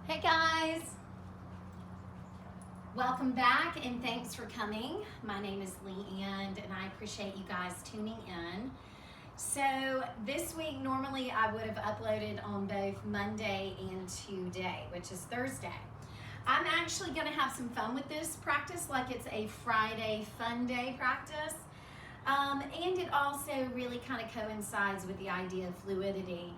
Hey guys, welcome back and thanks for coming. My name is Leanne and I appreciate you guys tuning in. So this week normally I would have uploaded on both Monday and today, which is Thursday. I'm actually going to have some fun with this practice, like it's a Friday fun day practice. And it also really kind of coincides with the idea of fluidity.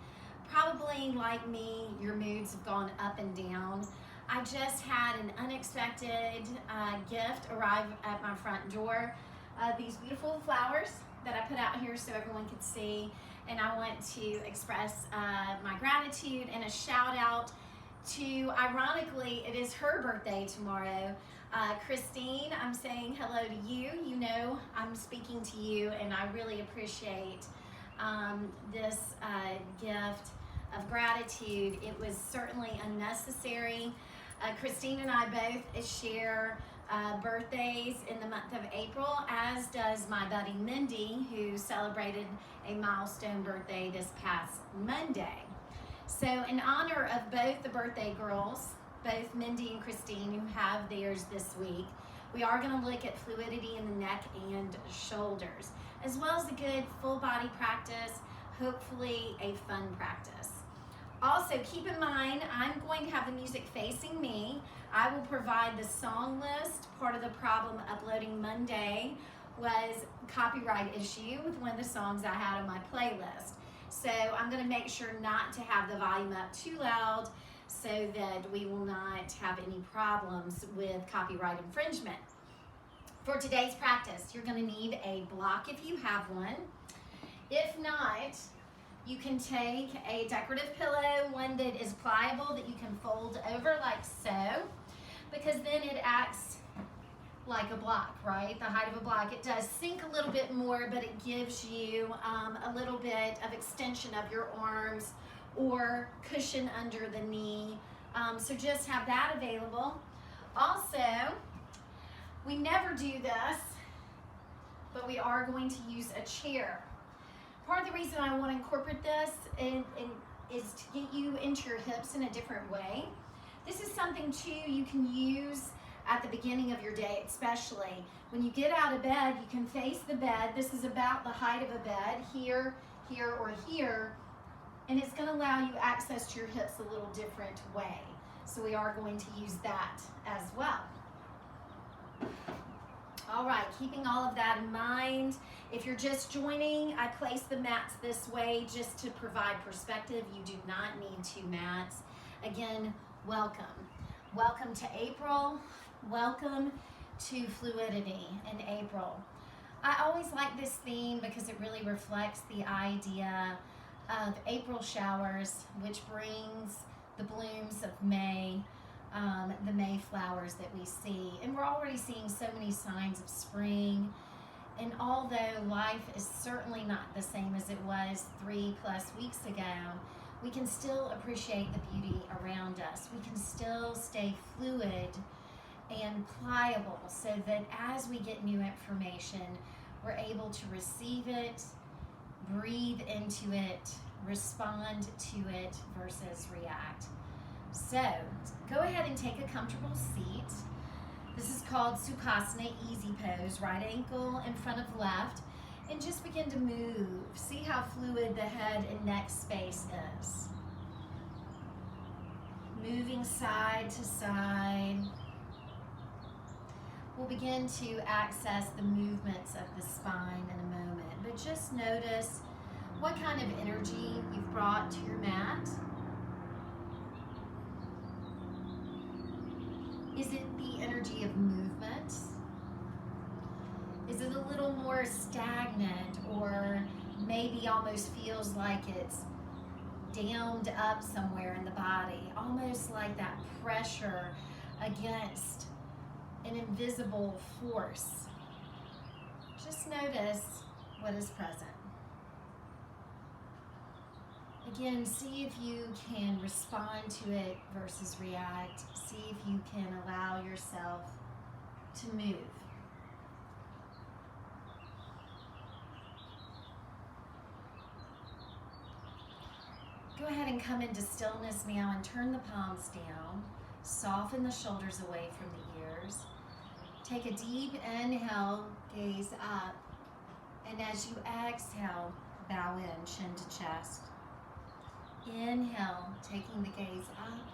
Probably like me, your moods have gone up and down. I just had an unexpected gift arrive at my front door. These beautiful flowers that I put out here so everyone could see. And I want to express my gratitude and a shout out to, ironically, it is her birthday tomorrow. Christine, I'm saying hello to you. You know I'm speaking to you and I really appreciate this gift of gratitude. It was certainly unnecessary. Christine and I both share birthdays in the month of April, as does my buddy Mindy, who celebrated a milestone birthday this past Monday. So in honor of both the birthday girls, both Mindy and Christine, who have theirs this week, we are going to look at fluidity in the neck and shoulders, as well as a good full body practice, hopefully a fun practice. Also, keep in mind, I'm going to have the music facing me. I will provide the song list. Part of the problem uploading Monday was copyright issue with one of the songs I had on my playlist. So I'm going to make sure not to have the volume up too loud so that we will not have any problems with copyright infringement. For today's practice, you're going to need a block if you have one. If not, you can take a decorative pillow, one that is pliable that you can fold over like so, because then it acts like a block, right? The height of a block. It does sink a little bit more, but it gives you a little bit of extension of your arms or cushion under the knee. So just have that available. Also, we never do this, but we are going to use a chair. Part of the reason I want to incorporate this is to get you into your hips in a different way. This is something too you can use at the beginning of your day, especially. When you get out of bed, you can face the bed. This is about the height of a bed, here, here, or here. And it's going to allow you access to your hips a little different way. So we are going to use that as well. All right, keeping all of that in mind, if you're just joining, I place the mats this way just to provide perspective. You do not need two mats. Again, welcome. Welcome to April. Welcome to fluidity in April. I always like this theme because it really reflects the idea of April showers, which brings the blooms of May, the May flowers that we see. And we're already seeing so many signs of spring. And although life is certainly not the same as it was 3+ weeks ago, we can still appreciate the beauty around us. We can still stay fluid and pliable so that as we get new information, we're able to receive it, breathe into it, respond to it versus react. So go ahead and take a comfortable seat. This is called Sukhasana, easy pose, right ankle in front of left, and just begin to move. See how fluid the head and neck space is. Moving side to side. We'll begin to access the movements of the spine in a moment, but just notice what kind of energy you've brought to your mat. Is it the energy of movement? Is it a little more stagnant, or maybe almost feels like it's dammed up somewhere in the body, almost like that pressure against an invisible force? Just notice what is present. Again, see if you can respond to it versus react. See if you can allow yourself to move. Go ahead and come into stillness now and turn the palms down. Soften the shoulders away from the ears. Take a deep inhale, gaze up. And as you exhale, bow in, chin to chest. Inhale, taking the gaze up.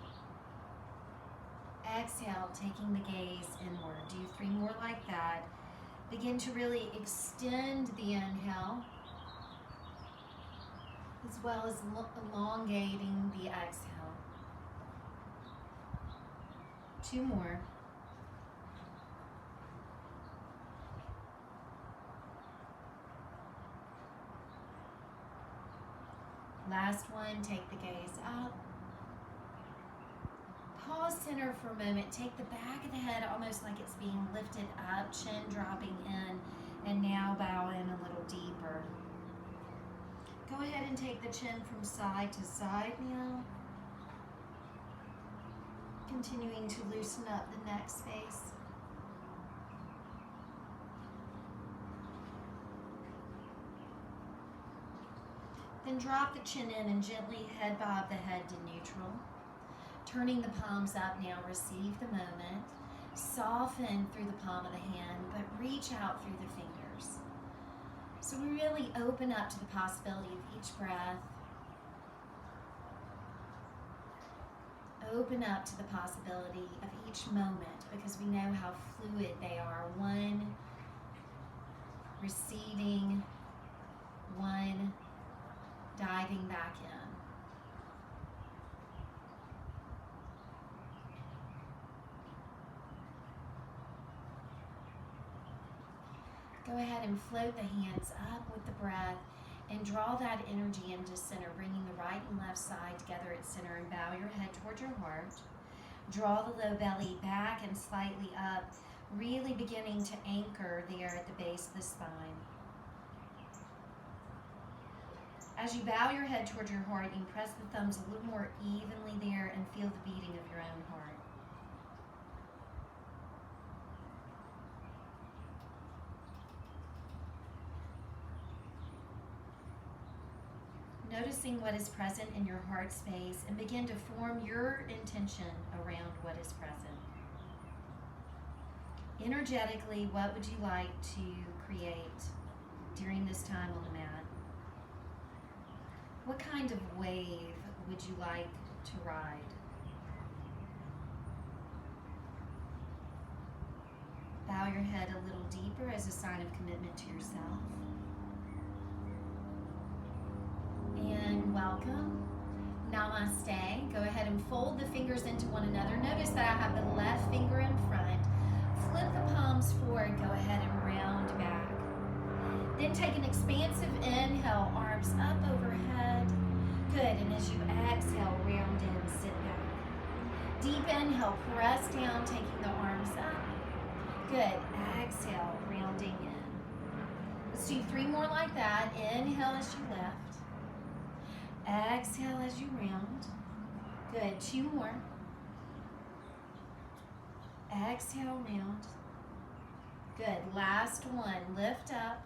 Exhale, taking the gaze inward. Do 3 more like that. Begin to really extend the inhale, as well as elongating the exhale. 2 more. Last one, take the gaze up. Pause center for a moment. Take the back of the head almost like it's being lifted up, chin dropping in, and now bow in a little deeper. Go ahead and take the chin from side to side now. Continuing to loosen up the neck space. Then drop the chin in and gently head bob the head to neutral. Turning the palms up now, receive the moment. Soften through the palm of the hand, but reach out through the fingers. So we really open up to the possibility of each breath. Open up to the possibility of each moment, because we know how fluid they are. One receding, one diving back in. Go ahead and float the hands up with the breath and draw that energy into center, bringing the right and left side together at center, and bow your head toward your heart. Draw the low belly back and slightly up, really beginning to anchor there at the base of the spine. As you bow your head toward your heart, you can press the thumbs a little more evenly there and feel the beating of your own heart. Noticing what is present in your heart space, and begin to form your intention around what is present. Energetically, what would you like to create during this time on the mat? What kind of wave would you like to ride? Bow your head a little deeper as a sign of commitment to yourself. And welcome. Namaste. Go ahead and fold the fingers into one another. Notice that I have the left finger in front. Flip the palms forward. Go ahead and round back. Then take an expansive inhale, arms up overhead. Good. And as you exhale, round in, sit back. Deep inhale, press down, taking the arms up. Good. Exhale, rounding in. Let's do 3 more like that. Inhale as you lift. Exhale as you round. Good. 2 more. Exhale, round. Good. Last one. Lift up.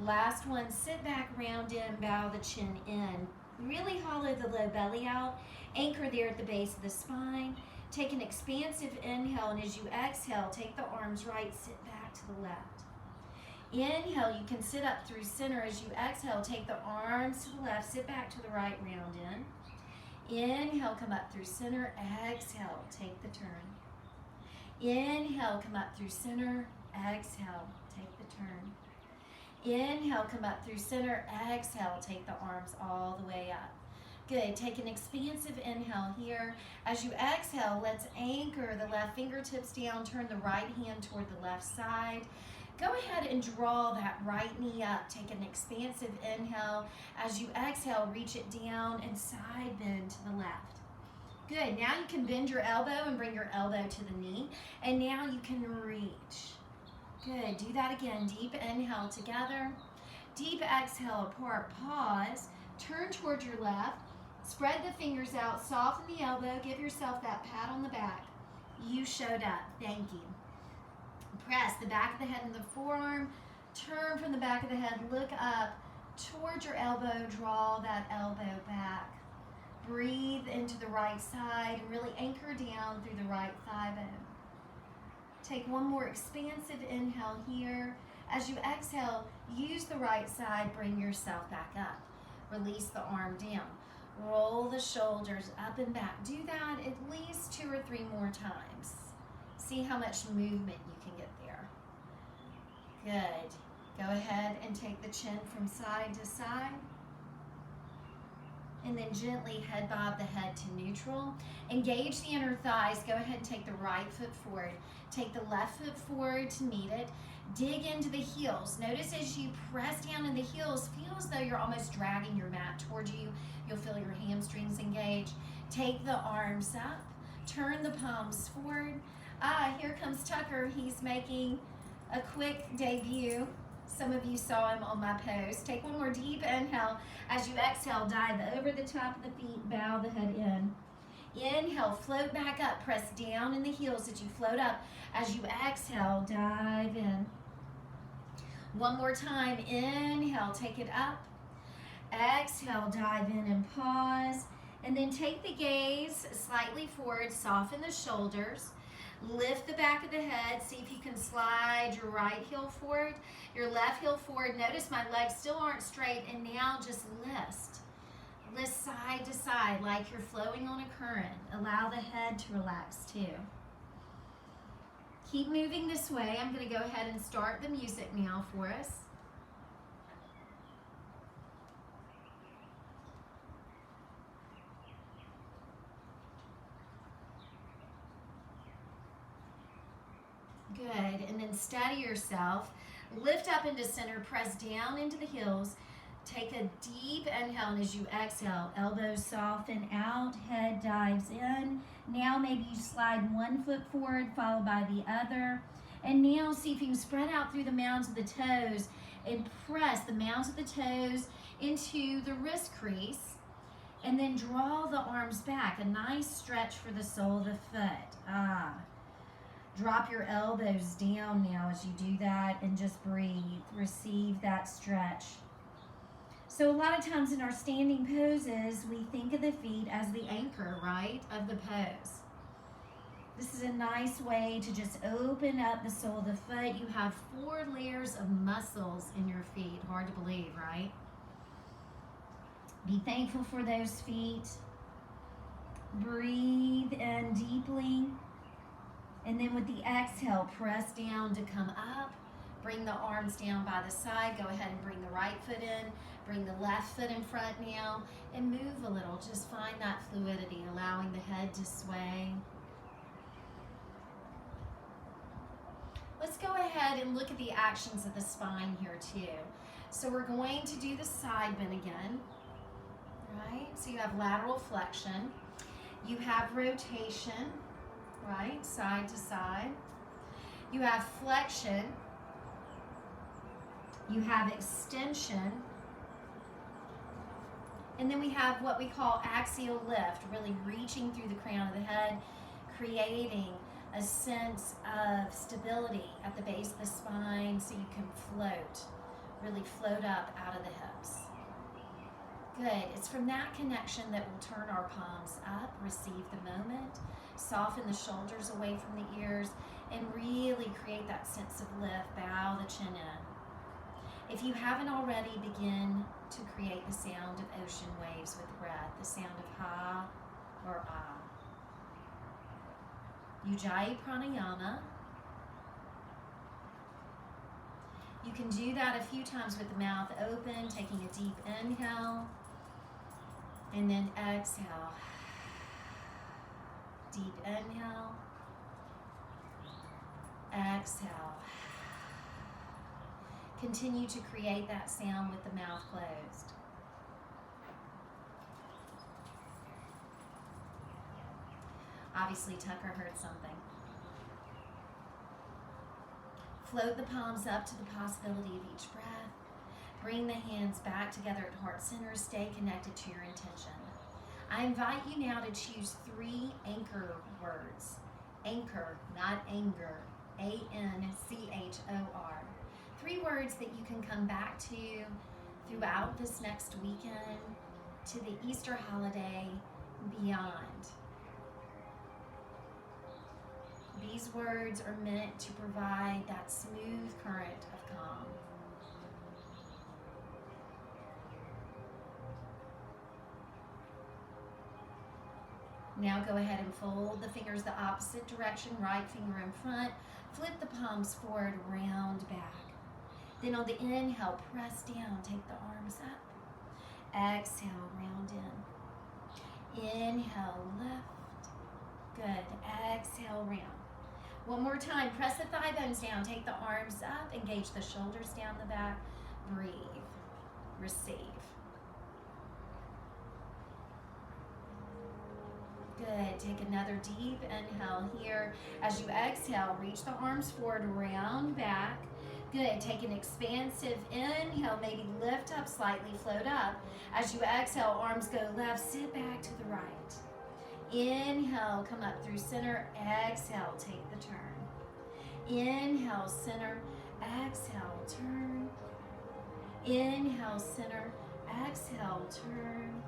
Last one. Sit back, round in, bow the chin in. Really hollow the low belly out. Anchor there at the base of the spine. Take an expansive inhale, and as you exhale, take the arms right, sit back to the left. Inhale, you can sit up through center. As you exhale, take the arms to the left, sit back to the right, round in. Inhale, come up through center. Exhale, take the turn. Inhale, come up through center. Exhale, take the turn. Inhale, come up through center. Exhale, take the arms all the way up. Good. Take an expansive inhale here. As you exhale, let's anchor the left fingertips down. Turn the right hand toward the left side. Go ahead and draw that right knee up. Take an expansive inhale. As you exhale, reach it down and side bend to the left. Good. Now you can bend your elbow and bring your elbow to the knee. And now you can reach. Good. Do that again. Deep inhale together. Deep exhale apart. Pause. Turn toward your left. Spread the fingers out. Soften the elbow. Give yourself that pat on the back. You showed up. Thank you. Press the back of the head and the forearm. Turn from the back of the head. Look up towards your elbow. Draw that elbow back. breathe into the right side and really anchor down through the right thigh bone. Take one more expansive inhale here. As you exhale, use the right side, bring yourself back up. Release the arm down. Roll the shoulders up and back. Do that at least 2 or 3 more times. See how much movement you can get there. Good. Go ahead and take the chin from side to side. And then gently head bob the head to neutral. Engage the inner thighs. Go ahead and take the right foot forward. Take the left foot forward to meet it. Dig into the heels. Notice as you press down in the heels, feel as though you're almost dragging your mat toward you. You'll feel your hamstrings engage. Take the arms up. Turn the palms forward. Here comes Tucker. He's making a quick debut. Some of you saw him on my post. Take one more deep inhale. As you exhale, dive over the top of the feet, bow the head in. Inhale, float back up. Press down in the heels as you float up. As you exhale, dive in. One more time. Inhale, take it up. Exhale, dive in and pause. And then take the gaze slightly forward. Soften the shoulders. Lift the back of the head. See if you can slide your right heel forward, your left heel forward. Notice my legs still aren't straight, and now just list. List side to side like you're flowing on a current. Allow the head to relax too. Keep moving this way. I'm going to go ahead and start the music now for us. Good, and then steady yourself. Lift up into center, press down into the heels. Take a deep inhale, and as you exhale, elbows soften out, head dives in. Now maybe you slide one foot forward, followed by the other. And now see if you can spread out through the mounds of the toes and press the mounds of the toes into the wrist crease. And then draw the arms back, a nice stretch for the sole of the foot. Drop your elbows down now as you do that and just breathe. Receive that stretch. So a lot of times in our standing poses, we think of the feet as the anchor, right, of the pose. This is a nice way to just open up the sole of the foot. You have 4 layers of muscles in your feet. Hard to believe, right? Be thankful for those feet. Breathe in deeply. And then with the exhale, press down to come up. Bring the arms down by the side. Go ahead and bring the right foot in. Bring the left foot in front now. And move a little. Just find that fluidity, allowing the head to sway. Let's go ahead and look at the actions of the spine here too. So we're going to do the side bend again. Right? So you have lateral flexion. You have rotation. Right, side to side. You have flexion. You have extension. And then we have what we call axial lift, really reaching through the crown of the head, creating a sense of stability at the base of the spine so you can float, really float up out of the hips. Good. It's from that connection that we'll turn our palms up, receive the moment, soften the shoulders away from the ears, and really create that sense of lift. Bow the chin in. If you haven't already, begin to create the sound of ocean waves with breath, the sound of ha or ah. Ujjayi pranayama. You can do that a few times with the mouth open, taking a deep inhale, and then exhale. Deep inhale, exhale. Continue to create that sound with the mouth closed. Obviously, Tucker heard something. Float the palms up to the possibility of each breath. Bring the hands back together at heart center. Stay connected to your intention. I invite you now to choose 3 anchor words. Anchor, not anger. A-N-C-H-O-R. 3 words that you can come back to throughout this next weekend, to the Easter holiday, beyond. These words are meant to provide that smooth current of calm. Now go ahead and fold the fingers the opposite direction, right finger in front, flip the palms forward, round back. Then on the inhale, press down, take the arms up. Exhale, round in. Inhale, lift. Good. Exhale, round. One more time, press the thigh bones down, take the arms up, engage the shoulders down the back. Breathe. Receive. Good. Take another deep inhale here. As you exhale, reach the arms forward, round back. Good. Take an expansive inhale, maybe lift up slightly, float up. As you exhale, arms go left, sit back to the right. Inhale, come up through center. Exhale, take the turn. Inhale, center. Exhale, turn. Inhale, center. Exhale, turn.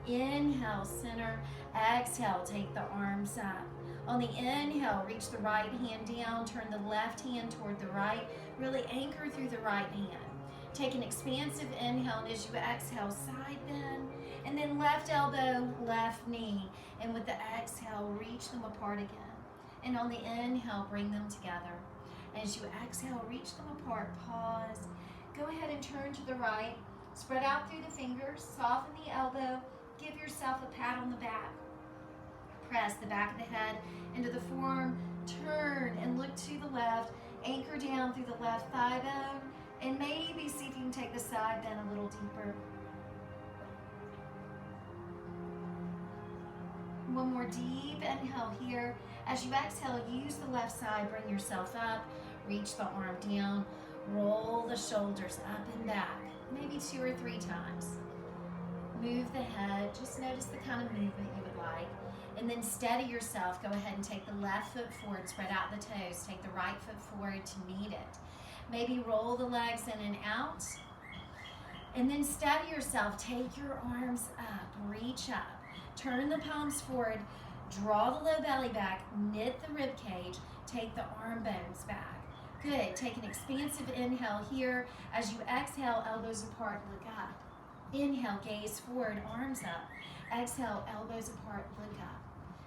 Inhale, center. Exhale, take the arms up. On the inhale, reach the right hand down, turn the left hand toward the right. Really anchor through the right hand. Take an expansive inhale, and as you exhale, side bend, and then left elbow, left knee. And with the exhale, reach them apart again. And on the inhale, bring them together. As you exhale, reach them apart, pause. Go ahead and turn to the right. Spread out through the fingers, soften the elbow. Give yourself a pat on the back. Press the back of the head into the forearm. Turn and look to the left. Anchor down through the left thigh bone. And maybe see if you can take the side bend a little deeper. One more deep inhale here. As you exhale, use the left side. Bring yourself up. Reach the arm down. Roll the shoulders up and back. Maybe 2 or 3 times. Move the head. Just notice the kind of movement you would like. And then steady yourself. Go ahead and take the left foot forward. Spread out the toes. Take the right foot forward to meet it. Maybe roll the legs in and out. And then steady yourself. Take your arms up. Reach up. Turn the palms forward. Draw the low belly back. Knit the rib cage. Take the arm bones back. Good. Take an expansive inhale here. As you exhale, elbows apart, look up. Inhale, gaze forward, arms up. Exhale, elbows apart, look up.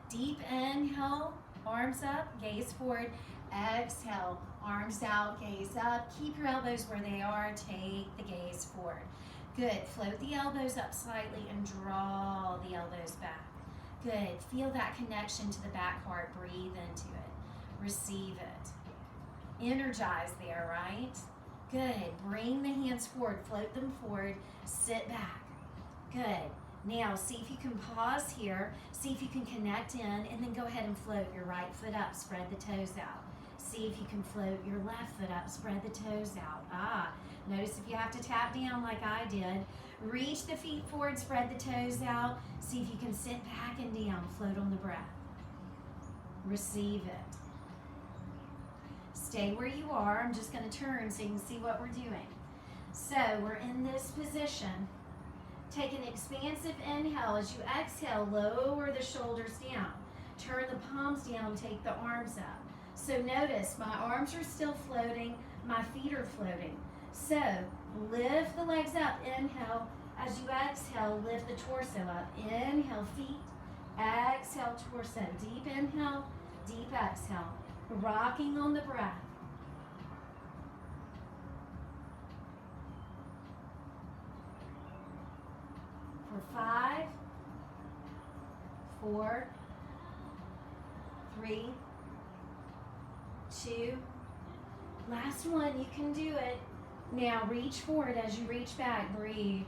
Deep inhale, arms up, gaze forward. Exhale, arms out, gaze up. Keep your elbows where they are. Take the gaze forward. Good. Float the elbows up slightly and draw the elbows back. Good. Feel that connection to the back heart. Breathe into it. Receive it. Energize there, right? Good. Bring the hands forward. Float them forward. Sit back. Good. Now, see if you can pause here. See if you can connect in, and then go ahead and float your right foot up. Spread the toes out. See if you can float your left foot up. Spread the toes out. Notice if you have to tap down like I did. Reach the feet forward. Spread the toes out. See if you can sit back and down. Float on the breath. Receive it. Stay where you are. I'm just going to turn so you can see what we're doing. So we're in this position. Take an expansive inhale. As you exhale, lower the shoulders down. Turn the palms down, take the arms up. So notice my arms are still floating, my feet are floating. So lift the legs up, inhale. As you exhale, lift the torso up. Inhale, feet. Exhale, torso. Deep inhale, deep exhale. Rocking on the breath. For 5, 4, 3, 2. Last one, you can do it. Now reach forward as you reach back, breathe.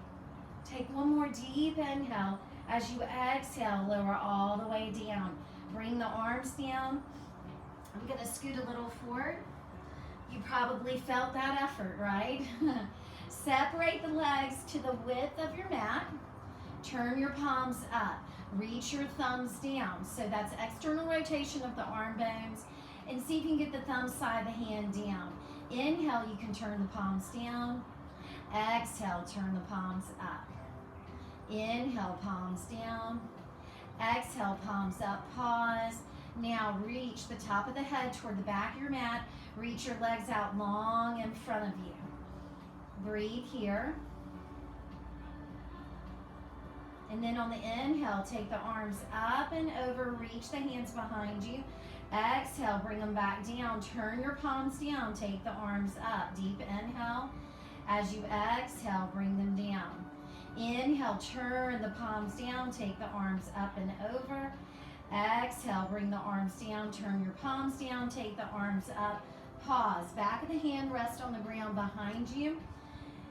Take one more deep inhale. As you exhale, lower all the way down. Bring the arms down. I'm going to scoot a little forward. You probably felt that effort, right? Separate the legs to the width of your mat. Turn your palms up. Reach your thumbs down. So that's external rotation of the arm bones. And see if you can get the thumb side of the hand down. Inhale, you can turn the palms down. Exhale, turn the palms up. Inhale, palms down. Exhale, palms up, pause. Now reach the top of the head toward the back of your mat. Reach your legs out long in front of you. Breathe here. And then on the inhale, take the arms up and over. Reach the hands behind you. Exhale, bring them back down. Turn your palms down. Take the arms up. Deep inhale. As you exhale, bring them down. Inhale, turn the palms down. Take the arms up and over. Exhale, bring the arms down. Turn your palms down. Take the arms up. Pause. Back of the hand rest on the ground behind you.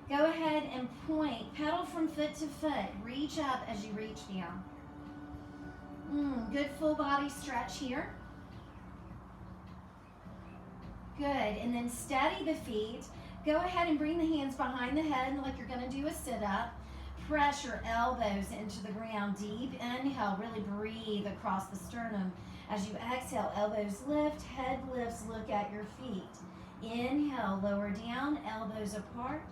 Go ahead and point. Pedal from foot to foot. Reach up as you reach down. Good full body stretch here. Good. And then steady the feet. Go ahead and bring the hands behind the head like you're going to do a sit-up. Press your elbows into the ground. Deep inhale. Really breathe across the sternum. As you exhale, elbows lift, head lifts, look at your feet. Inhale, lower down, elbows apart.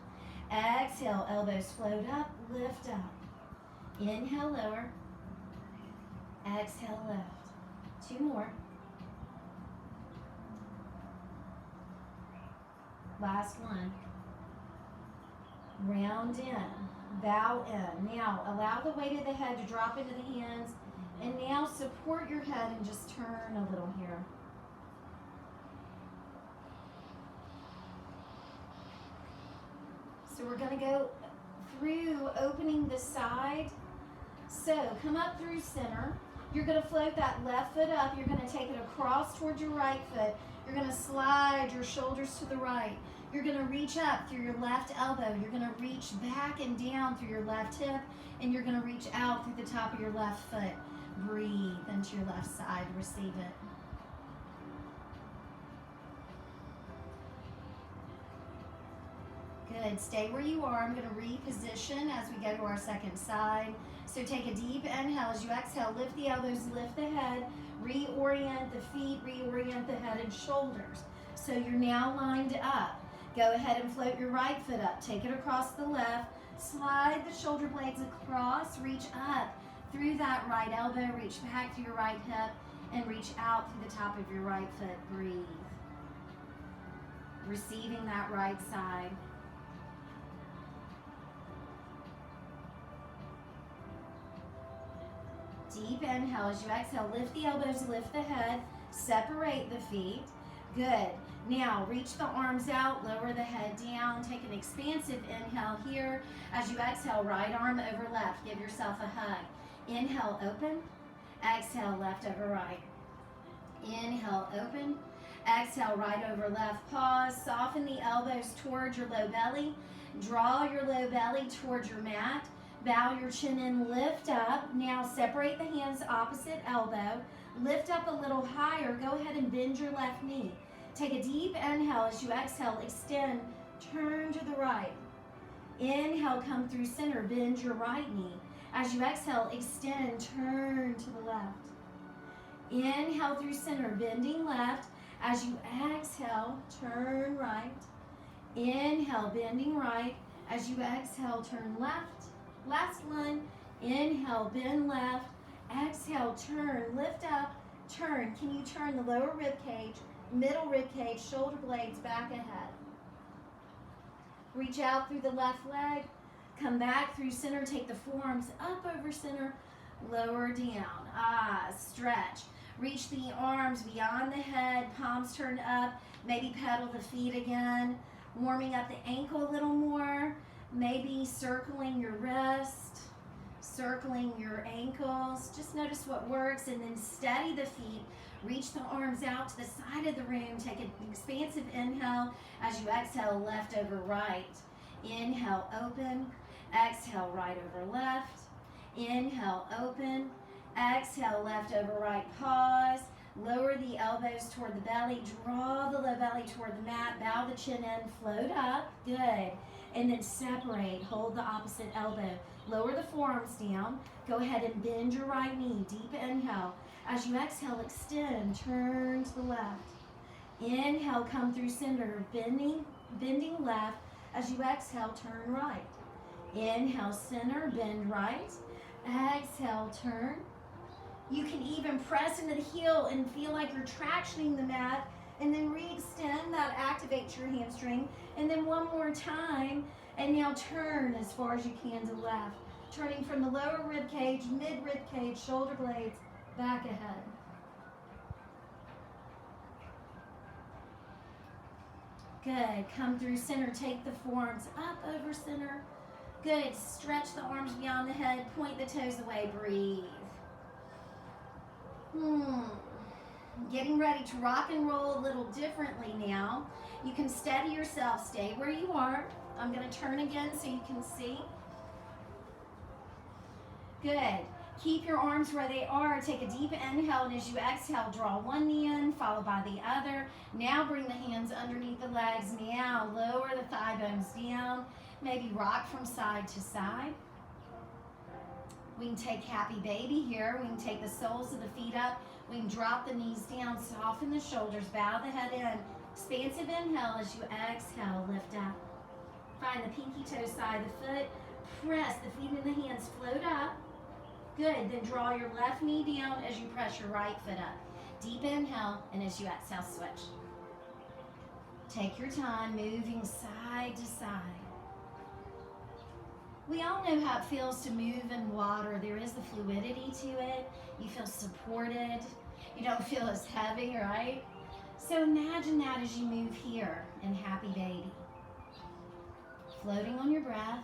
Exhale, elbows float up, lift up. Inhale, lower. Exhale, lift. 2 more. Last one. Round in, bow in. Now, allow the weight of the head to drop into the hands. And now support your head and just turn a little here. So we're going to go through opening the side. So come up through center. You're going to float that left foot up. You're going to take it across towards your right foot. You're going to slide your shoulders to the right. You're going to reach up through your left elbow. You're going to reach back and down through your left hip. And you're going to reach out through the top of your left foot. Breathe into your left side. Receive it. Good. Stay where you are. I'm going to reposition as we go to our second side. So take a deep inhale. As you exhale, lift the elbows, lift the head, reorient the feet, reorient the head and shoulders. So you're now lined up. Go ahead and float your right foot up. Take it across the left. Slide the shoulder blades across. Reach up through that right elbow. Reach back through your right hip and reach out through the top of your right foot. Breathe. Receiving that right side. Deep inhale. As you exhale, lift the elbows, lift the head, separate the feet. Good. Now reach the arms out, lower the head down. Take an expansive inhale here. As you exhale, right arm over left. Give yourself a hug. Inhale, open. Exhale, left over right. Inhale, open. Exhale, right over left. Pause. Soften the elbows towards your low belly. Draw your low belly towards your mat. Bow your chin in, lift up. Now separate the hands opposite elbow. Lift up a little higher. Go ahead and bend your left knee. Take a deep inhale. As you exhale, extend, turn to the right. Inhale, come through center, bend your right knee. As you exhale, extend, turn to the left. Inhale through center, bending left. As you exhale, turn right. Inhale, bending right. As you exhale, turn left. Last one. Inhale, bend left. Exhale, turn, lift up, turn. Can you turn the lower rib cage, middle rib cage, shoulder blades back ahead? Reach out through the left leg. Come back through center. Take the forearms up over center. Lower down. Stretch. Reach the arms beyond the head. Palms turned up. Maybe pedal the feet again. Warming up the ankle a little more. Maybe circling your wrist. Circling your ankles. Just notice what works and then steady the feet. Reach the arms out to the side of the room. Take an expansive inhale. As you exhale, left over right. Inhale, open. Exhale, right over left. Inhale, open. Exhale, left over right. Pause. Lower the elbows toward the belly. Draw the low belly toward the mat. Bow the chin in. Float up. Good. And then separate. Hold the opposite elbow. Lower the forearms down. Go ahead and bend your right knee. Deep inhale. As you exhale, extend. Turn to the left. Inhale, come through center. Bending left. As you exhale, turn right. Inhale, center, bend right. Exhale, turn. You can even press into the heel and feel like you're tractioning the mat, and then re-extend. That activates your hamstring. And then one more time, and now turn as far as you can to the left. Turning from the lower rib cage, mid rib cage, shoulder blades, back ahead. Good. Come through center. Take the forearms up over center. Good. Stretch the arms beyond the head. Point the toes away. Breathe. Getting ready to rock and roll a little differently now. You can steady yourself. Stay where you are. I'm going to turn again so you can see. Good. Keep your arms where they are. Take a deep inhale, and as you exhale, draw one knee in, followed by the other. Now bring the hands underneath the legs. Now lower the thigh bones down. Maybe rock from side to side. We can take happy baby here. We can take the soles of the feet up. We can drop the knees down, soften the shoulders, bow the head in. Expansive inhale as you exhale, lift up. Find the pinky toe side of the foot. Press the feet and the hands, float up. Good, then draw your left knee down as you press your right foot up. Deep inhale, and as you exhale, switch. Take your time, moving side to side. We all know how it feels to move in water. There is the fluidity to it. You feel supported. You don't feel as heavy, right? So imagine that as you move here in happy baby. Floating on your breath,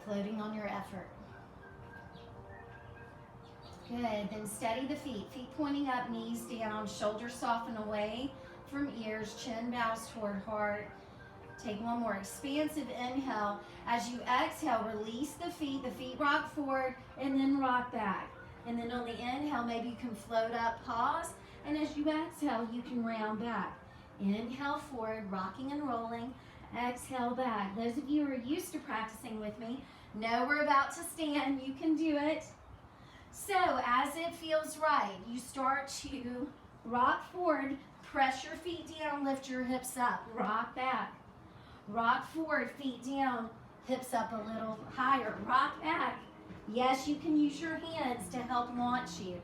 floating on your effort. Good, then steady the feet. Feet pointing up, knees down, shoulders soften away from ears, chin bows toward heart. Take one more expansive inhale. As you exhale, release the feet rock forward, and then rock back. And then on the inhale, maybe you can float up, pause, and as you exhale, you can round back. Inhale forward, rocking and rolling. Exhale back. Those of you who are used to practicing with me know we're about to stand. You can do it. So as it feels right, you start to rock forward, press your feet down, lift your hips up, rock back. Rock forward, feet down, hips up a little higher, rock back. Yes, you can use your hands to help launch you.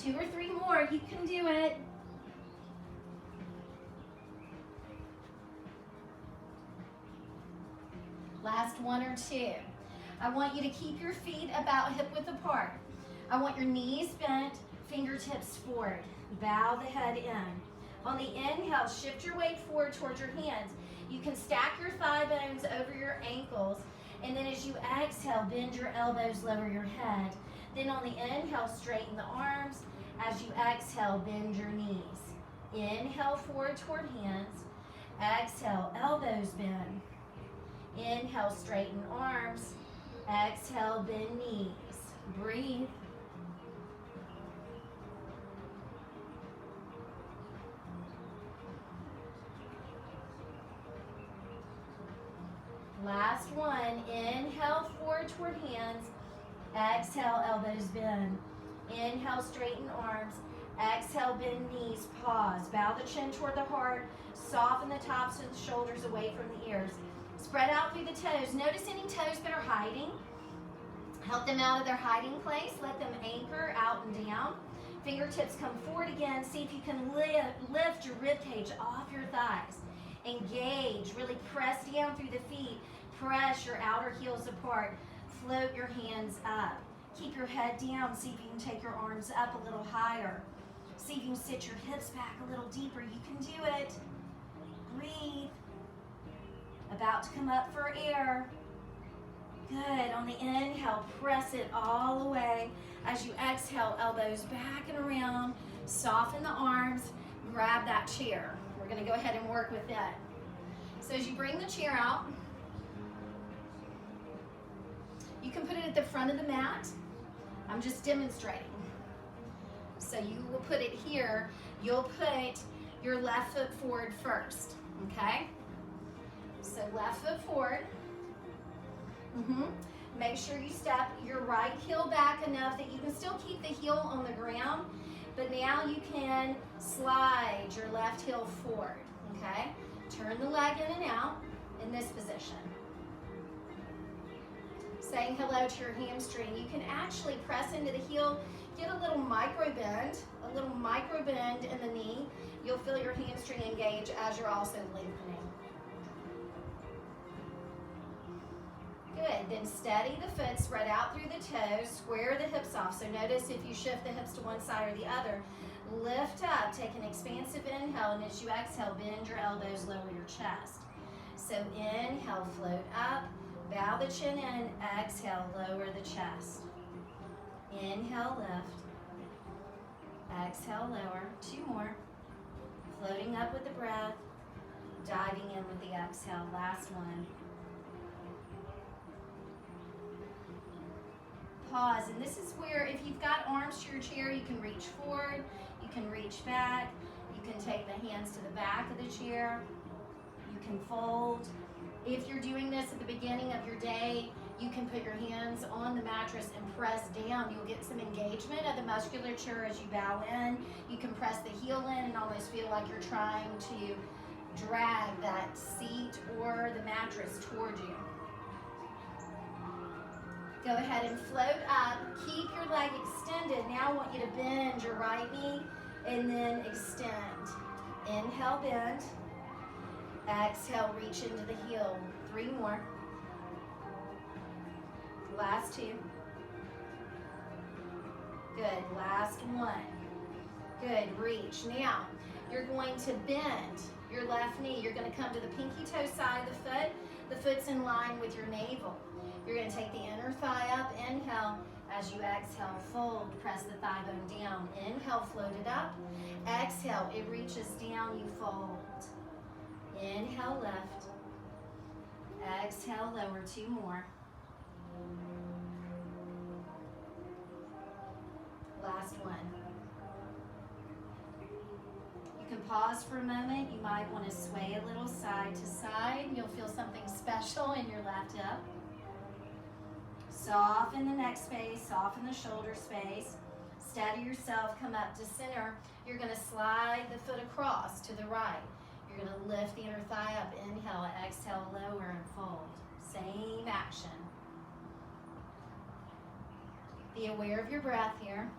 2 or 3 more, you can do it. Last 1 or 2. I want you to keep your feet about hip width apart. I want your knees bent, fingertips forward. Bow the head in. On the inhale, shift your weight forward towards your hands. You can stack your thigh bones over your ankles. And then as you exhale, bend your elbows, lower your head. Then on the inhale, straighten the arms. As you exhale, bend your knees. Inhale, forward toward hands. Exhale, elbows bend. Inhale, straighten arms. Exhale, bend knees. Breathe. Last one. Inhale, forward toward hands. Exhale, elbows bend. Inhale, straighten arms. Exhale, bend knees. Pause. Bow the chin toward the heart. Soften the tops of the shoulders away from the ears. Spread out through the toes. Notice any toes that are hiding. Help them out of their hiding place. Let them anchor out and down. Fingertips come forward again. See if you can lift your rib cage off your thighs. Engage. Really press down through the feet. Press your outer heels apart. Float your hands up. Keep your head down. See if you can take your arms up a little higher. See if you can sit your hips back a little deeper. You can do it. Breathe. About to come up for air. Good. On the inhale, press it all the way. As you exhale, elbows back and around. Soften the arms. Grab that chair. We're going to go ahead and work with that. So as you bring the chair out, you can put it at the front of the mat. I'm just demonstrating. So you will put it here. You'll put your left foot forward first, okay? So left foot forward. Make sure you step your right heel back enough that you can still keep the heel on the ground, but now you can slide your left heel forward, okay? Turn the leg in and out in this position. saying hello to your hamstring. You can actually press into the heel, get a little micro bend in the knee. You'll feel your hamstring engage as you're also lengthening. Good, then steady the foot, spread out through the toes, square the hips off. So notice if you shift the hips to one side or the other, lift up, take an expansive inhale, and as you exhale, bend your elbows, lower your chest. So inhale, float up, bow the chin in, exhale, lower the chest. Inhale, lift. Exhale, lower. 2 more. Floating up with the breath, diving in with the exhale. Last one. Pause, and this is where if you've got arms to your chair, you can reach forward, you can reach back, you can take the hands to the back of the chair, you can fold. If you're doing this at the beginning of your day, you can put your hands on the mattress and press down. You'll get some engagement of the musculature as you bow in. You can press the heel in and almost feel like you're trying to drag that seat or the mattress toward you. Go ahead and float up. Keep your leg extended. Now I want you to bend your right knee and then extend. Inhale, bend. Exhale, reach into the heel. 3 more. Last 2. Good. Last 1. Good. Reach. Now, you're going to bend your left knee. You're going to come to the pinky toe side of the foot. The foot's in line with your navel. You're going to take the inner thigh up. Inhale. As you exhale, fold. Press the thigh bone down. Inhale, float it up. Exhale, it reaches down. You fold. Inhale, lift. Exhale, lower. 2 more. Last 1. You can pause for a moment. You might want to sway a little side to side. You'll feel something special in your left hip. Soften the neck space, soften the shoulder space. Steady yourself, come up to center. You're going to slide the foot across to the right. You're going to lift the inner thigh up. Inhale, exhale, lower and fold. Same action. Be aware of your breath here.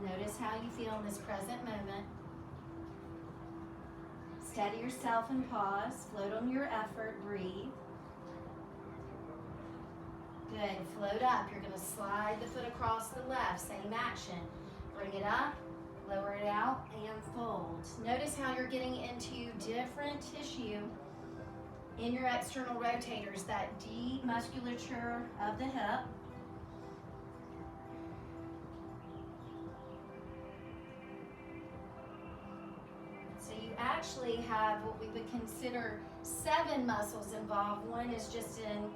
Notice how you feel in this present moment. Steady yourself and pause. Float on your effort. Breathe. Good. Float up. You're going to slide the foot across the left. Same action. Bring it up, lower it out, and fold. Notice how you're getting into different tissue in your external rotators, that deep musculature of the hip. So you actually have what we would consider 7 muscles involved. 1 is just an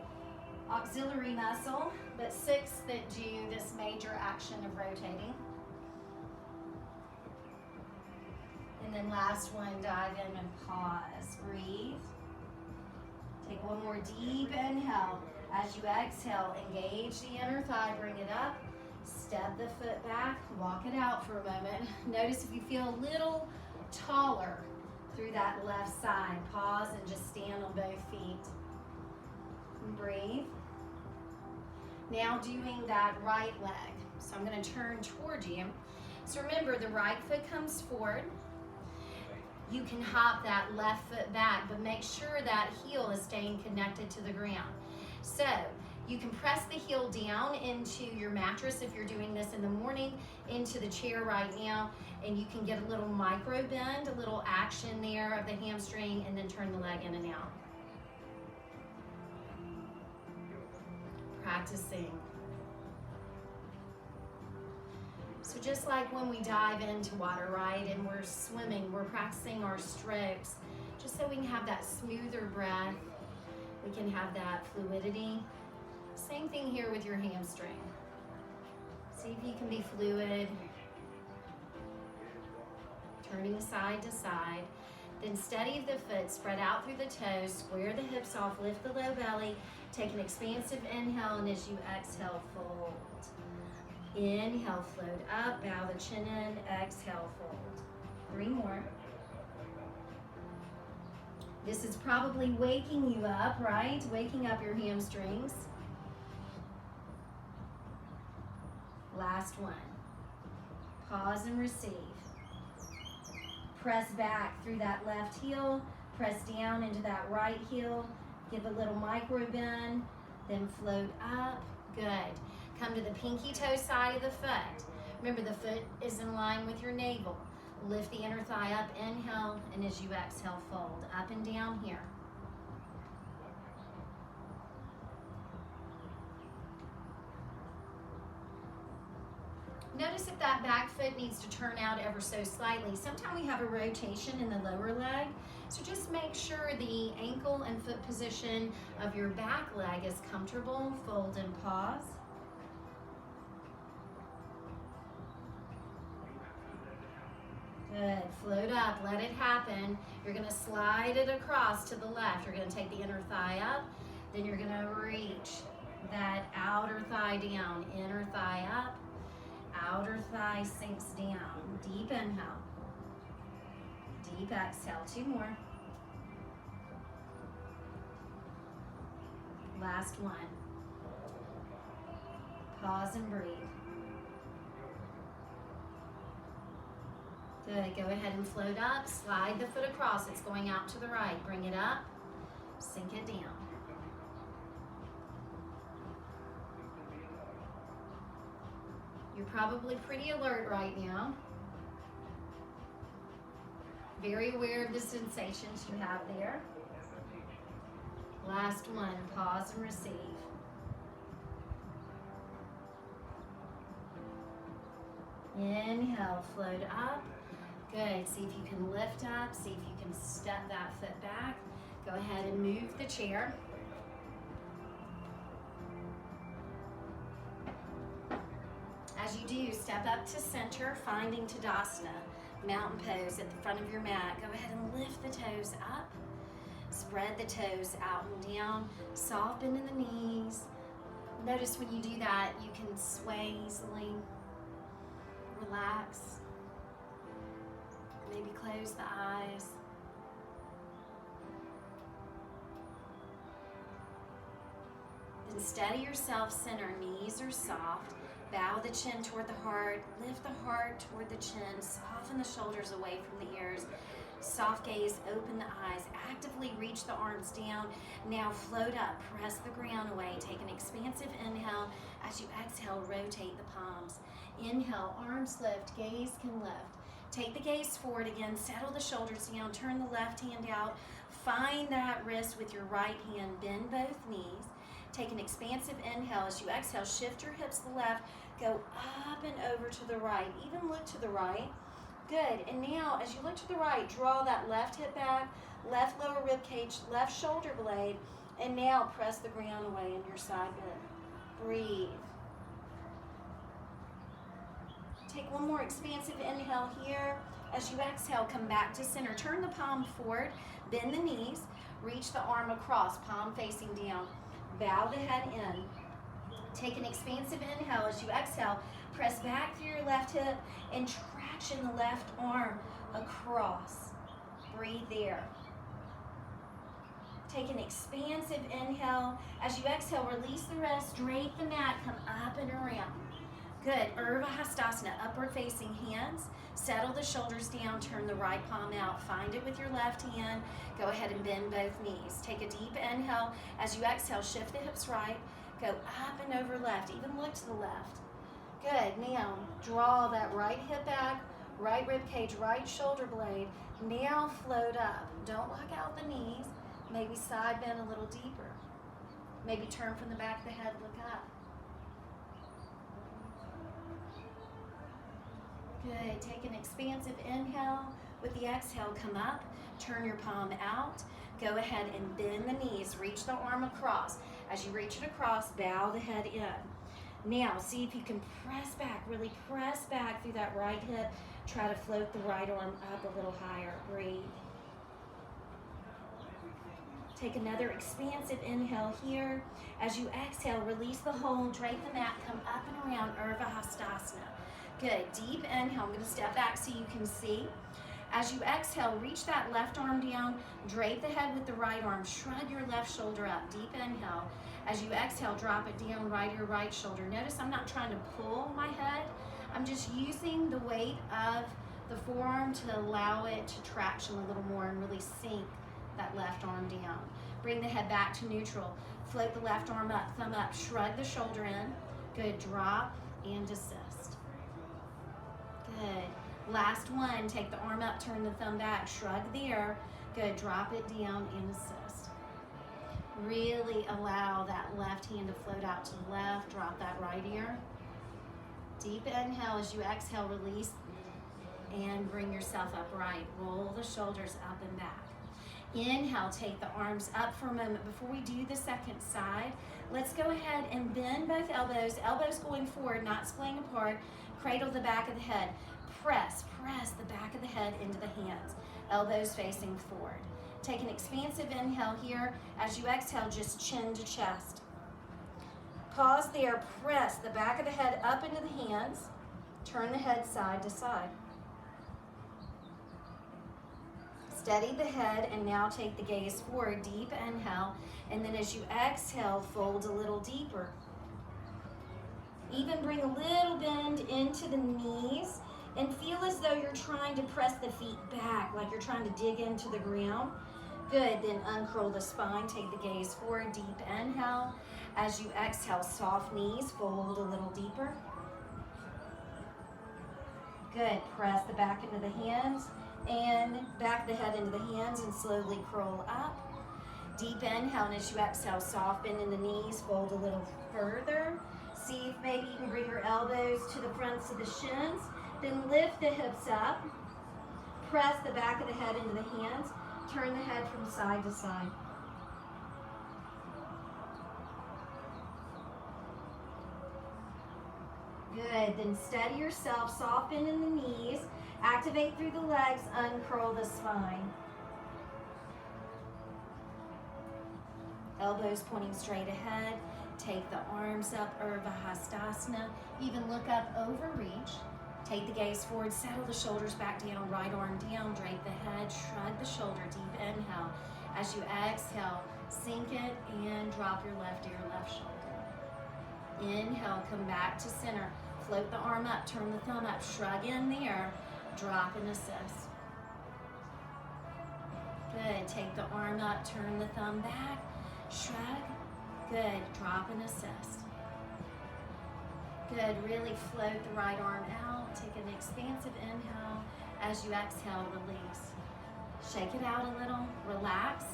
auxiliary muscle, but 6 that do this major action of rotating. And then last one, dive in and pause. Breathe. Take one more deep inhale. As you exhale, engage the inner thigh, bring it up. Step the foot back, walk it out for a moment. Notice if you feel a little taller through that left side. Pause and just stand on both feet. And breathe. Now doing that right leg. So I'm going to turn toward you. So remember, the right foot comes forward. You can hop that left foot back, but make sure that heel is staying connected to the ground. So you can press the heel down into your mattress if you're doing this in the morning, into the chair right now, and you can get a little micro bend, a little action there of the hamstring, and then turn the leg in and out. Practicing. So just like when we dive into water, right, and we're swimming, we're practicing our strokes, just so we can have that smoother breath, we can have that fluidity. Same thing here with your hamstring. See if you can be fluid, turning side to side. Then steady the foot, spread out through the toes, square the hips off, lift the low belly, take an expansive inhale, and as you exhale, fold. Inhale, float up, bow the chin in, exhale, fold. 3 more. This is probably waking you up, right? Waking up your hamstrings. Last one. Pause and receive. Press back through that left heel. Press down into that right heel. Give a little micro bend. Then float up. Good. Come to the pinky toe side of the foot. Remember, the foot is in line with your navel. Lift the inner thigh up, inhale, and as you exhale, fold up and down here. Notice if that back foot needs to turn out ever so slightly. Sometimes we have a rotation in the lower leg, so just make sure the ankle and foot position of your back leg is comfortable. Fold and pause. Good. Float up. Let it happen. You're going to slide it across to the left. You're going to take the inner thigh up. Then you're going to reach that outer thigh down. Inner thigh up. Outer thigh sinks down. Deep inhale. Deep exhale. 2 more. Last one. Pause and breathe. Good. Go ahead and float up. Slide the foot across. It's going out to the right. Bring it up. Sink it down. You're probably pretty alert right now. Very aware of the sensations you have there. Last one. Pause and receive. Inhale. Float up. Good. See if you can lift up. See if you can step that foot back. Go ahead and move the chair. As you do, step up to center, finding Tadasana, mountain pose at the front of your mat. Go ahead and lift the toes up. Spread the toes out and down. Soft bend in the knees. Notice when you do that, you can sway easily. Relax. Maybe close the eyes. Then steady yourself, center, knees are soft. Bow the chin toward the heart. Lift the heart toward the chin. Soften the shoulders away from the ears. Soft gaze, open the eyes. Actively reach the arms down. Now float up, press the ground away. Take an expansive inhale. As you exhale, rotate the palms. Inhale, arms lift, gaze can lift. Take the gaze forward again, settle the shoulders down, turn the left hand out, find that wrist with your right hand, bend both knees. Take an expansive inhale. As you exhale, shift your hips to the left, go up and over to the right, even look to the right. Good, and now as you look to the right, draw that left hip back, left lower rib cage, left shoulder blade, and now press the ground away in your side bend. Breathe. Take one more expansive inhale here. As you exhale, come back to center. Turn the palm forward, bend the knees, reach the arm across, palm facing down. Bow the head in. Take an expansive inhale. As you exhale, press back through your left hip and traction the left arm across. Breathe there. Take an expansive inhale. As you exhale, release the rest, drape the mat, come up and around. Good. Urdhva Hastasana, upward facing hands. Settle the shoulders down, turn the right palm out. Find it with your left hand. Go ahead and bend both knees. Take a deep inhale. As you exhale, shift the hips right. Go up and over left, even look to the left. Good. Now, draw that right hip back, right rib cage, right shoulder blade. Now float up. Don't lock out the knees. Maybe side bend a little deeper. Maybe turn from the back of the head, look up. Good. Take an expansive inhale. With the exhale, come up. Turn your palm out. Go ahead and bend the knees. Reach the arm across. As you reach it across, bow the head in. Now, see if you can press back. Really press back through that right hip. Try to float the right arm up a little higher. Breathe. Take another expansive inhale here. As you exhale, release the hold. Drape the mat. Come up and around Urdhva Hastasana. Good. Deep inhale. I'm going to step back so you can see. As you exhale, reach that left arm down, drape the head with the right arm, shrug your left shoulder up, deep inhale. As you exhale, drop it down, right your right shoulder. Notice I'm not trying to pull my head. I'm just using the weight of the forearm to allow it to traction a little more and really sink that left arm down. Bring the head back to neutral. Float the left arm up, thumb up, shrug the shoulder in. Good, drop and desist. Good. Last one, take the arm up, turn the thumb back, shrug there. Good, drop it down and assist. Really allow that left hand to float out to the left, drop that right ear. Deep inhale. As you exhale, release and bring yourself upright. Roll the shoulders up and back. Inhale, take the arms up for a moment. Before we do the second side, let's go ahead and bend both elbows. Elbows going forward, not splitting apart. Cradle the back of the head. Press the back of the head into the hands. Elbows facing forward. Take an expansive inhale here. As you exhale, just chin to chest. Pause there. Press the back of the head up into the hands. Turn the head side to side. Steady the head and now take the gaze forward. Deep inhale. And then as you exhale, fold a little deeper. Even bring a little bend into the knees and feel as though you're trying to press the feet back, like you're trying to dig into the ground. Good, then uncurl the spine, take the gaze forward, deep inhale. As you exhale, soft knees, fold a little deeper. Good, press the back into the hands and back the head into the hands and slowly curl up. Deep inhale, and as you exhale, soft bend in the knees, fold a little further. See if maybe you can bring your elbows to the fronts of the shins. Then lift the hips up. Press the back of the head into the hands. Turn the head from side to side. Good, then steady yourself, soft bend in the knees. Activate through the legs, uncurl the spine. Elbows pointing straight ahead. Take the arms up, Urdhva Hastasana. Even look up, overreach. Take the gaze forward, settle the shoulders back down, right arm down, drape the head, shrug the shoulder, deep inhale. As you exhale, sink it and drop your left ear, left shoulder. Inhale, come back to center. Float the arm up, turn the thumb up, shrug in there, drop and assist. Good, take the arm up, turn the thumb back, shrug. Good, drop and assist. Good, really float the right arm out. Take an expansive inhale. As you exhale, release. Shake it out a little, relax.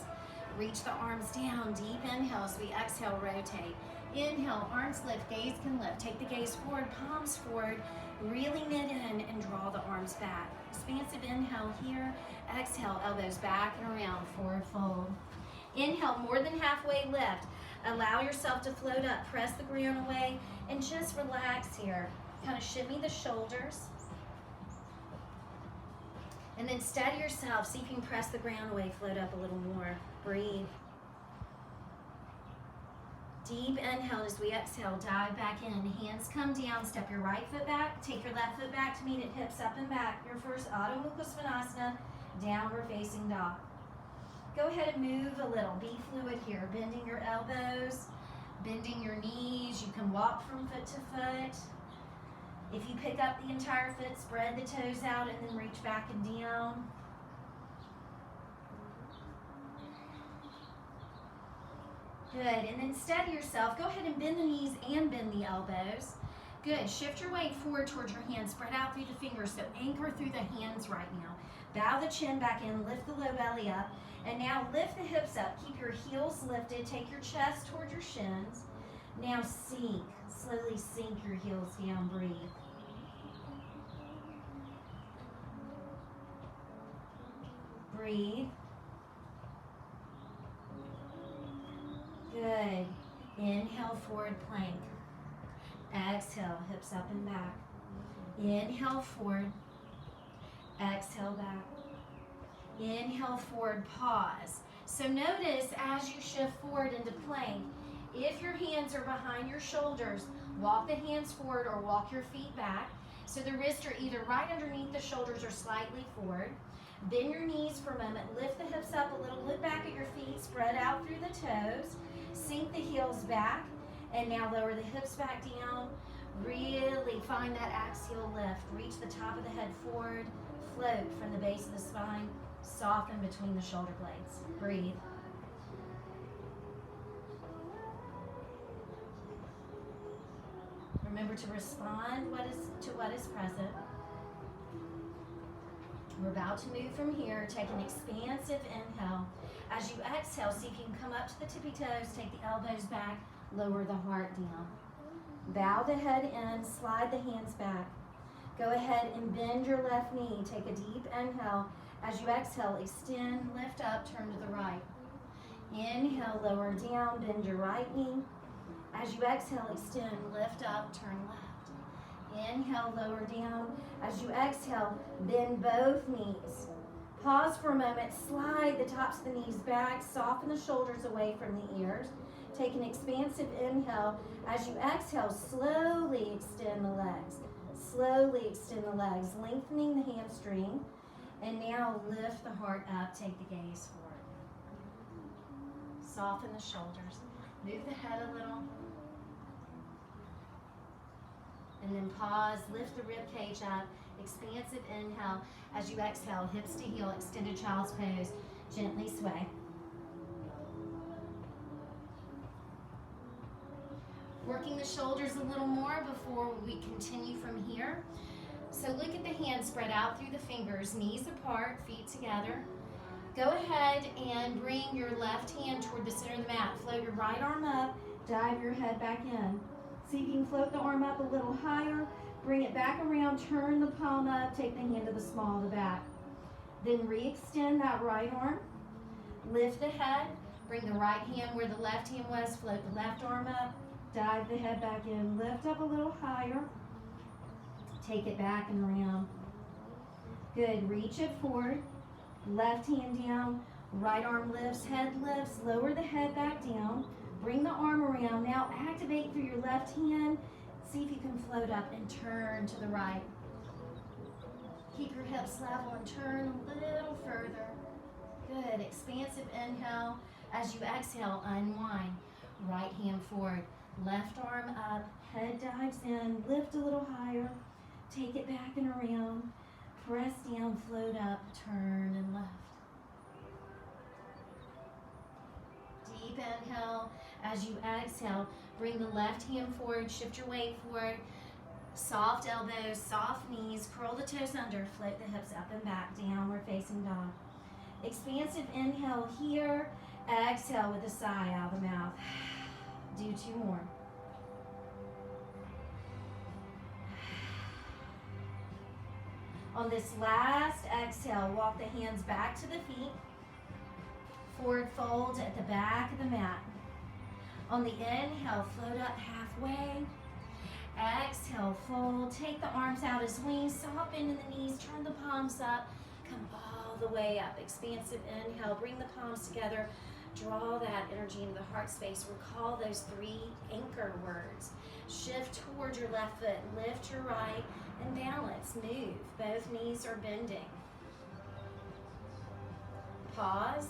Reach the arms down, deep inhale. As we exhale, rotate. Inhale, arms lift, gaze can lift. Take the gaze forward, palms forward. Really knit in and draw the arms back. Expansive inhale here. Exhale, elbows back and around, forward fold. Inhale, more than halfway lift. Allow yourself to float up, press the ground away, and just relax here. Kind of shimmy the shoulders. And then steady yourself, see if you can press the ground away, float up a little more. Breathe. Deep inhale as we exhale, dive back in. Hands come down, step your right foot back, take your left foot back to meet it, hips up and back. Your first Adho Mukha Svanasana, downward facing dog. Go ahead and move a little. Be fluid here. Bending your elbows, bending your knees. You can walk from foot to foot. If you pick up the entire foot, spread the toes out and then reach back and down. Good, and then steady yourself. Go ahead and bend the knees and bend the elbows. Good, shift your weight forward towards your hands. Spread out through the fingers, so anchor through the hands right now. Bow the chin back in, lift the low belly up. And now lift the hips up. Keep your heels lifted. Take your chest toward your shins. Now sink. Slowly sink your heels down. Breathe. Breathe. Good. Inhale, forward plank. Exhale, hips up and back. Inhale, forward. Exhale, back. Inhale, forward, pause. So notice as you shift forward into plank, if your hands are behind your shoulders, walk the hands forward or walk your feet back. So the wrists are either right underneath the shoulders or slightly forward. Bend your knees for a moment. Lift the hips up a little. Look back at your feet. Spread out through the toes. Sink the heels back. And now lower the hips back down. Really find that axial lift. Reach the top of the head forward. Float from the base of the spine. Soften between the shoulder blades. Breathe. Remember to respond to what is present. We're about to move from here. Take an expansive inhale. As you exhale, see if you can come up to the tippy toes. Take the elbows back. Lower the heart down. Bow the head in. Slide the hands back. Go ahead and bend your left knee. Take a deep inhale. As you exhale, extend, lift up, turn to the right. Inhale, lower down, bend your right knee. As you exhale, extend, lift up, turn left. Inhale, lower down. As you exhale, bend both knees. Pause for a moment, slide the tops of the knees back, soften the shoulders away from the ears. Take an expansive inhale. As you exhale, slowly extend the legs. Slowly extend the legs, lengthening the hamstring. And now lift the heart up, take the gaze forward. Soften the shoulders. Move the head a little. And then pause, lift the rib cage up. Expansive inhale. As you exhale, hips to heel, extended child's pose. Gently sway. Working the shoulders a little more before we continue from here. So look at the hands spread out through the fingers, knees apart, feet together. Go ahead and bring your left hand toward the center of the mat. Float your right arm up, dive your head back in. See if you can float the arm up a little higher, bring it back around, turn the palm up, take the hand to the small of the back. Then re-extend that right arm, lift the head, bring the right hand where the left hand was, float the left arm up, dive the head back in, lift up a little higher, take it back and around. Good, reach it forward, left hand down, right arm lifts, head lifts, lower the head back down, bring the arm around. Now activate through your left hand, see if you can float up and turn to the right. Keep your hips level and turn a little further. Good, expansive inhale. As you exhale, unwind. Right hand forward, left arm up, head dives in, lift a little higher, take it back and around, press down, float up, turn and left. Deep inhale. As you exhale, bring the left hand forward, shift your weight forward, soft elbows, soft knees, curl the toes under, float the hips up and back, downward facing dog. Expansive inhale here, exhale with a sigh out of the mouth. Do 2 more. On this last exhale, walk the hands back to the feet. Forward fold at the back of the mat. On the inhale, float up halfway. Exhale, fold. Take the arms out as wings. Soften in the knees. Turn the palms up. Come all the way up. Expansive inhale. Bring the palms together. Draw that energy into the heart space. Recall those 3 anchor words. Shift towards your left foot. Lift your right and balance. Move. Both knees are bending. Pause.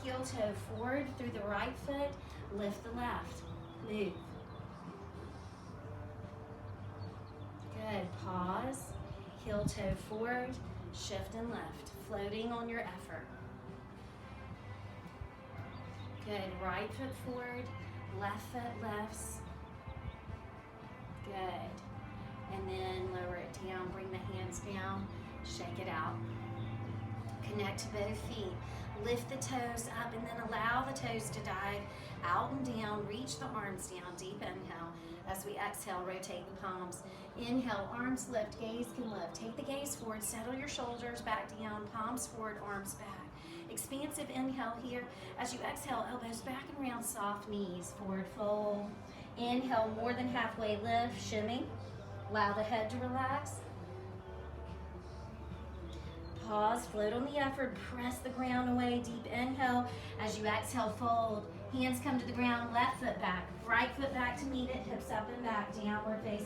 Heel toe forward through the right foot. Lift the left. Move. Good. Pause. Heel toe forward. Shift and left. Floating on your effort. Good. Right foot forward. Left foot lefts. Good. And then lower it down. Bring the hands down. Shake it out. Connect to both feet. Lift the toes up and then allow the toes to dive out and down. Reach the arms down. Deep inhale. As we exhale, rotate the palms. Inhale, arms lift, gaze can lift. Take the gaze forward, settle your shoulders back down, palms forward, arms back. Expansive inhale here. As you exhale, elbows back and around, soft knees, forward fold. Inhale, more than halfway lift, shimmy. Allow the head to relax. Pause, float on the effort, press the ground away, deep inhale. As you exhale, fold. Hands come to the ground, left foot back, right foot back to meet it, hips up and back, downward facing.